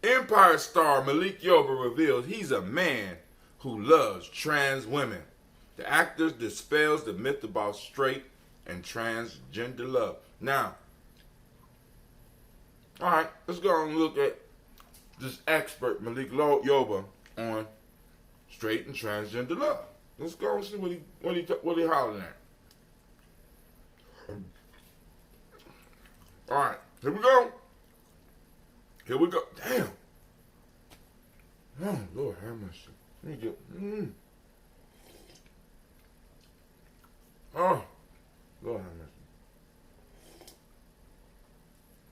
Empire star Malik Yoba reveals he's a man who loves trans women. The actor dispels the myth about straight and transgender love. Now, all right, let's go and look at this expert Malik Yoba on straight and transgender love. Let's go and see what he hollering at. All right, here we go. Here we go. Damn. Oh, Lord have mercy. Let me get. Oh, Lord have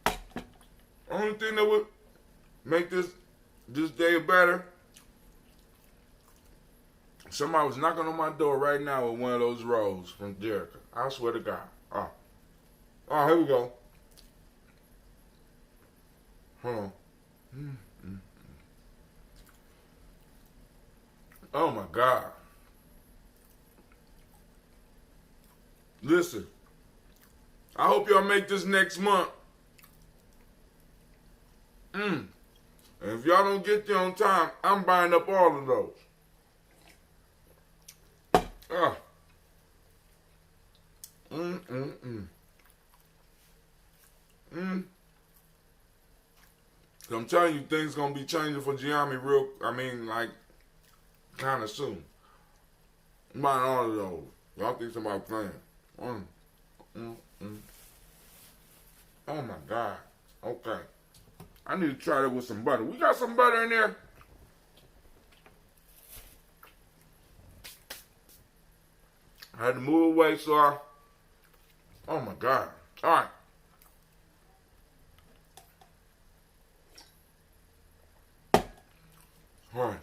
mercy. Only thing that would make this day better, somebody was knocking on my door right now with one of those rolls from Jericho. I swear to God. Oh, here we go. Hold on. Oh my God. Listen, I hope y'all make this next month. And if y'all don't get there on time, I'm buying up all of those. So I'm telling you, things gonna be changing for Gye-Nyame kind of soon. I'm buying all of those. Y'all think somebody playing? Oh my God. Okay. I need to try that with some butter. We got some butter in there? I had to move away, so oh my God. All right. All right.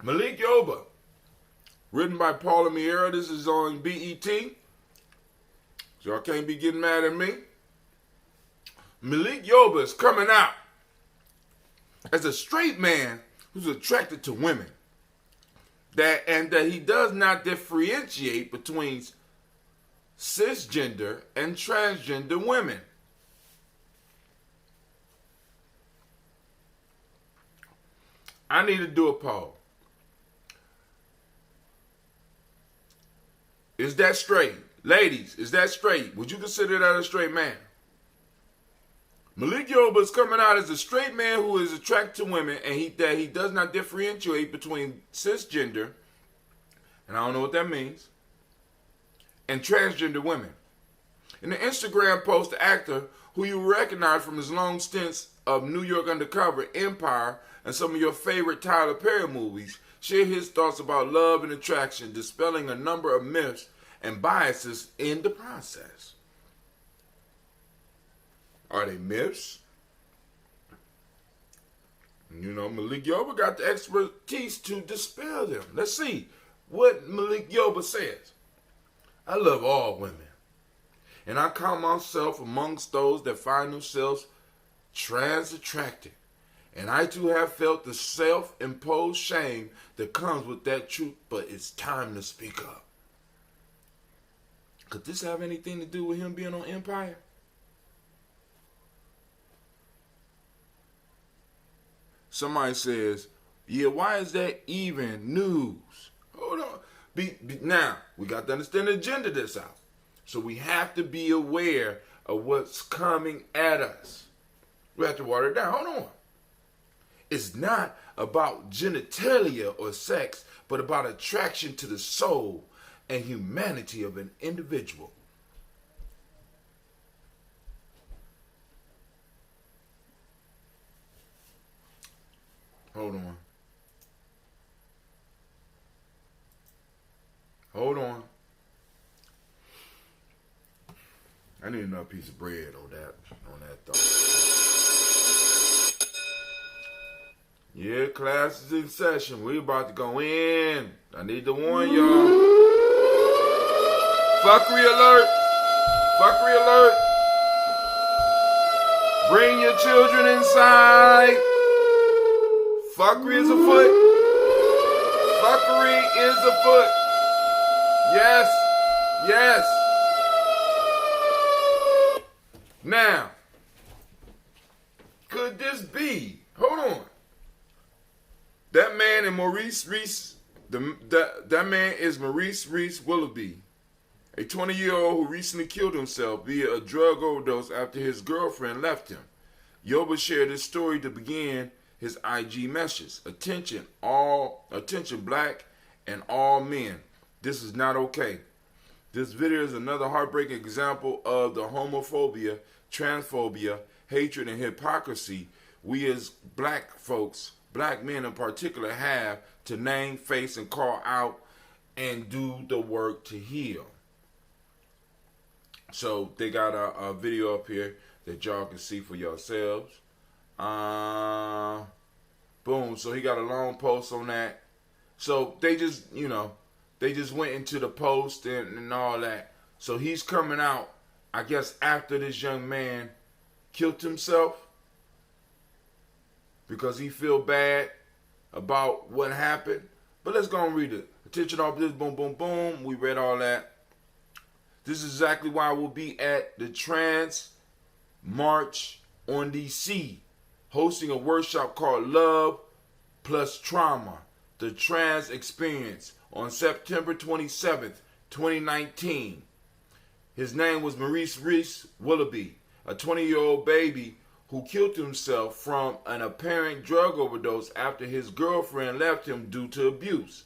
Malik Yoba, written by Paula Miera. This is on BET. So y'all can't be getting mad at me. Malik Yoba is coming out as a straight man who's attracted to women. That he does not differentiate between cisgender and transgender women. I need to do a poll. Is that straight? Ladies, is that straight? Would you consider that a straight man? Malik Yoba is coming out as a straight man who is attracted to women, and he does not differentiate between cisgender, and I don't know what that means, and transgender women. In the Instagram post, the actor, who you recognize from his long stints of New York Undercover, Empire, and some of your favorite Tyler Perry movies, shared his thoughts about love and attraction, dispelling a number of myths and biases in the process. Are they myths? You know, Malik Yoba got the expertise to dispel them. Let's see what Malik Yoba says. I love all women, and I count myself amongst those that find themselves trans attracted. And I too have felt the self-imposed shame that comes with that truth, but it's time to speak up. Could this have anything to do with him being on Empire? Somebody says, yeah, why is that even news? Hold on. Now, we got to understand the agenda that's out. So we have to be aware of what's coming at us. We have to water it down. Hold on. It's not about genitalia or sex, but about attraction to the soul and humanity of an individual. Hold on. Hold on. I need another piece of bread on that thought. Yeah, class is in session. We about to go in. I need to warn y'all. Fuckery alert. Fuckery alert. Bring your children inside. Fuckery is afoot. Fuckery is afoot. Yes. Yes. Now, could this be? Hold on. That man is Maurice Reese. That man is Maurice Reese Willoughby, a 20-year-old who recently killed himself via a drug overdose after his girlfriend left him. Yoba shared his story to begin his IG message. Attention, black and all men. This is not okay. This video is another heartbreaking example of the homophobia, transphobia, hatred, and hypocrisy we as black folks, black men in particular, have to name, face, and call out and do the work to heal. So they got a video up here that y'all can see for yourselves. Boom. So he got a long post on that. So they just, they just went into the post and all that. So he's coming out, I guess, after this young man killed himself because he feel bad about what happened. But let's go and read it. Attention all this, boom, boom, boom. We read all that. This is exactly why we'll be at the Trans March on DC, hosting a workshop called Love Plus Trauma, the Trans Experience, on September 27th, 2019. His name was Maurice Reese Willoughby, a 20-year-old baby who killed himself from an apparent drug overdose after his girlfriend left him due to abuse.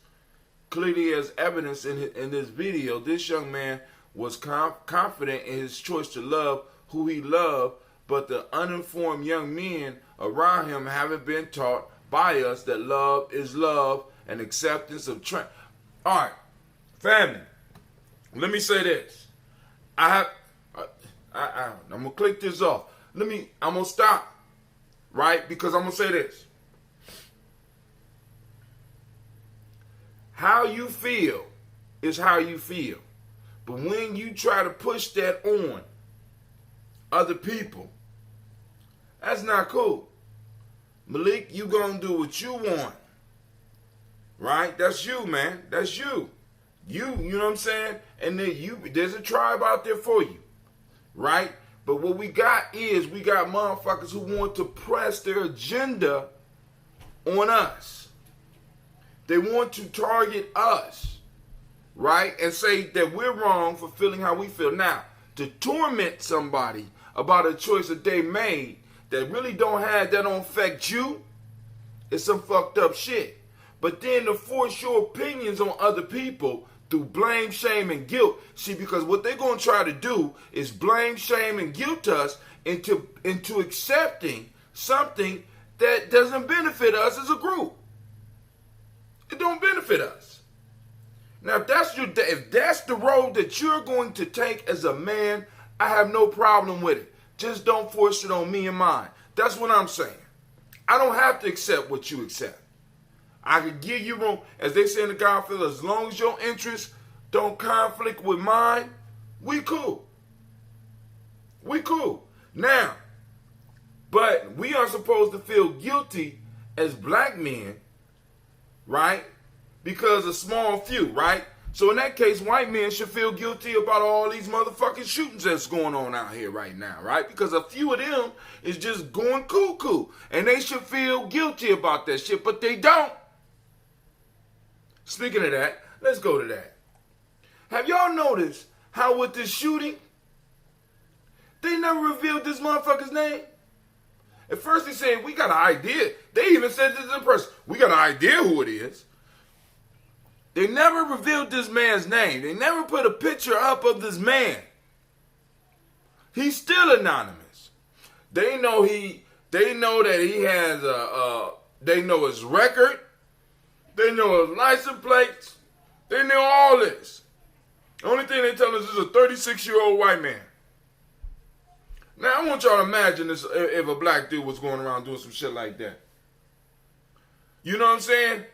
Clearly, as evidence in this video, this young man was confident in his choice to love who he loved, but the uninformed young men around him haven't been taught by us that love is love and acceptance of All right, family, let me say this. I'm going to click this off. I'm going to stop, right? Because I'm going to say this. How you feel is how you feel. But when you try to push that on other people, that's not cool. Malik, you gonna do what you want. Right? That's you, man. That's you. You know what I'm saying? And then there's a tribe out there for you. Right? But what we got motherfuckers who want to press their agenda on us. They want to target us. Right? And say that we're wrong for feeling how we feel. Now, to torment somebody about a choice that they made that really don't affect you, it's some fucked up shit. But then to force your opinions on other people through blame, shame, and guilt. See, because what they're going to try to do is blame, shame, and guilt us into accepting something that doesn't benefit us as a group. It don't benefit us. Now, if that's the road that you're going to take as a man, I have no problem with it. Just don't force it on me and mine. That's what I'm saying. I don't have to accept what you accept. I can give you room, as they say in the Godfather, as long as your interests don't conflict with mine, we cool. We cool. Now, but we are supposed to feel guilty as black men, right? Because a small few, right? So in that case, white men should feel guilty about all these motherfucking shootings that's going on out here right now, right? Because a few of them is just going cuckoo. And they should feel guilty about that shit, but they don't. Speaking of that, let's go to that. Have y'all noticed how with this shooting, they never revealed this motherfucker's name? At first they said, we got an idea. They even said this in person. We got an idea who it is. They never revealed this man's name. They never put a picture up of this man. He's still anonymous. They know that he has they know his record. They know his license plates. They know all this. The only thing they tell us is a 36-year-old white man. Now, I want y'all to imagine this if a black dude was going around doing some shit like that. You know what I'm saying?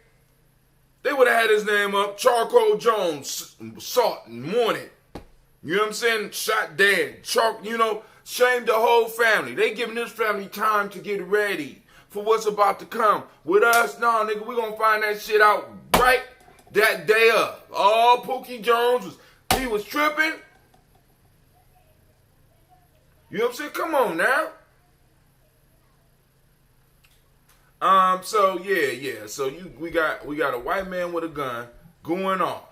They would have had his name up, Charcoal Jones, sought and wanted. You know what I'm saying? Shot dead. Shamed the whole family. They giving this family time to get ready for what's about to come. With us, nah, nigga, we gonna find that shit out right that day up. Oh, Pookie Jones, he was tripping. You know what I'm saying? Come on now. So yeah. So we got a white man with a gun going off.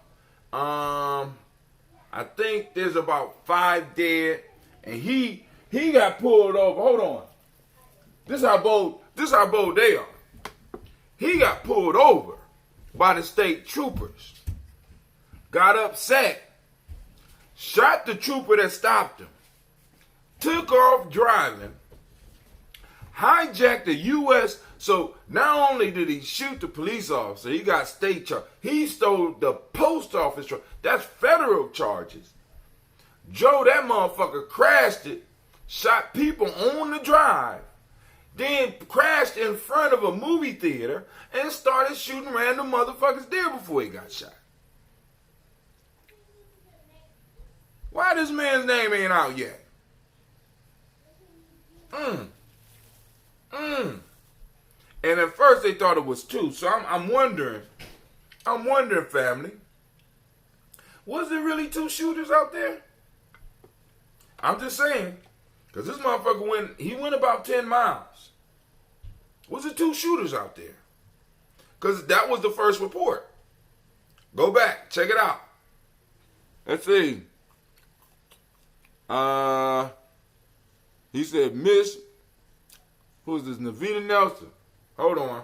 I think there's about 5 dead, and he got pulled over. Hold on. This how bold they are. He got pulled over by the state troopers. Got upset. Shot the trooper that stopped him. Took off driving. Hijacked the U.S. So not only did he shoot the police officer, he got state charge. He stole the post office truck. That's federal charges. Joe, that motherfucker crashed it, shot people on the drive, then crashed in front of a movie theater and started shooting random motherfuckers there before he got shot. Why this man's name ain't out yet? And at first they thought it was 2. So I'm wondering, family, was there really 2 shooters out there? I'm just saying, because this motherfucker went about 10 miles. Was there 2 shooters out there? Because that was the first report. Go back, check it out. Let's see. He said, Miss, who's this, Navita Nelson? Hold on.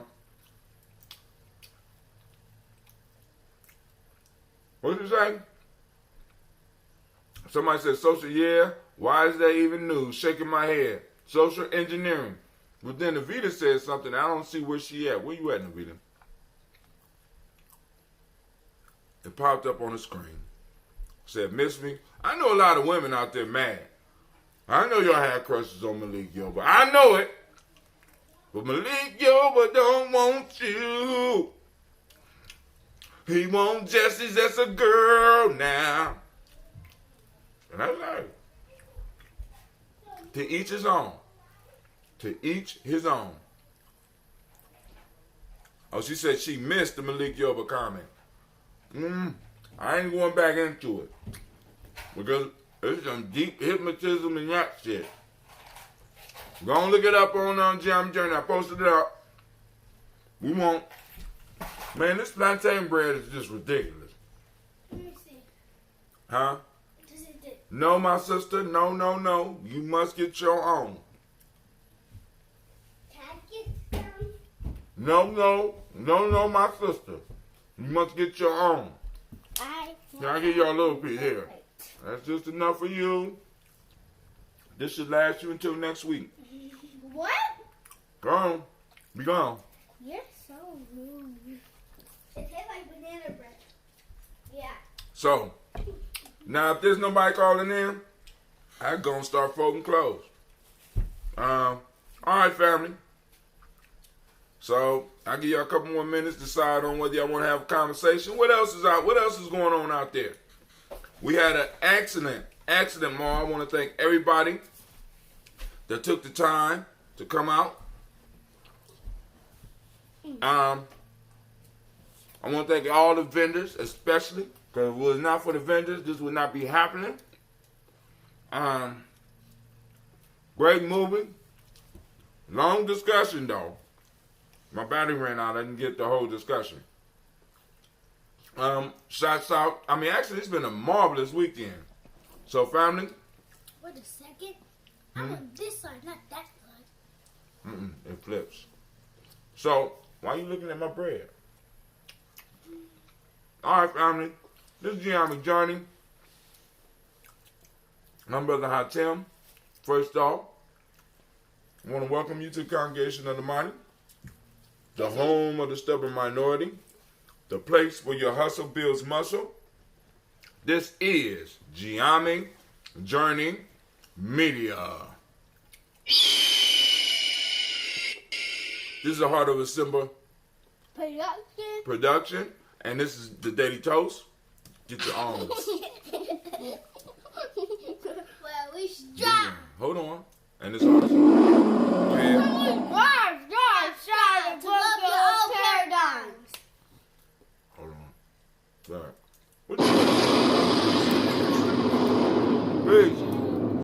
What did you say? Somebody said social, yeah. Why is that even news? Shaking my head. Social engineering. But then Navita said something. I don't see where she at. Where you at, Navita? It popped up on the screen. Said, miss me? I know a lot of women out there mad. I know y'all had crushes on Malik Yoba. I know it. But Malik Yoba don't want you. He wants Jessie that's a girl now. And that's right. To each his own. To each his own. Oh, she said she missed the Malik Yoba comment. I ain't going back into it. Because there's some deep hypnotism in that shit. Go and look it up on Gye-Nyame Journey. I posted it up. We won't. Man, this plantain bread is just ridiculous. Let me see. Huh? Does it do? No, my sister. No. You must get your own. Can I get some? No, my sister. You must get your own. Can I give y'all a little bit here? That's just enough for you. This should last you until next week. What? Go on. Be gone. You're so rude. It tastes like banana bread. Yeah. So, now if there's nobody calling in, I go and start folding clothes. All right, family. So I'll give you a couple more minutes to decide on whether y'all want to have a conversation. What else is out? What else is going on out there? We had an accident, Mom. I want to thank everybody that took the time to come out. I want to thank all the vendors, especially, because if it was not for the vendors, this would not be happening. Great movie. Long discussion, though. My battery ran out. I didn't get the whole discussion. Shots out. I mean, actually, it's been a marvelous weekend. So, family. Wait a second. I'm on this side, not that side. It flips. So, why are you looking at my bread? All right, family. This is Gye-Nyame Journey. I'm Brother Hatem. First off, I want to welcome you to the Congregation of the Mighty, the home of the stubborn minority, the place where your hustle builds muscle. This is Gye-Nyame Journey Media. This is the Heart of a Simba production, and this is the Daily Toast. Get your arms. Well, we should drop. Hold on. And this also. To love your old paradigms. Hold on. All right.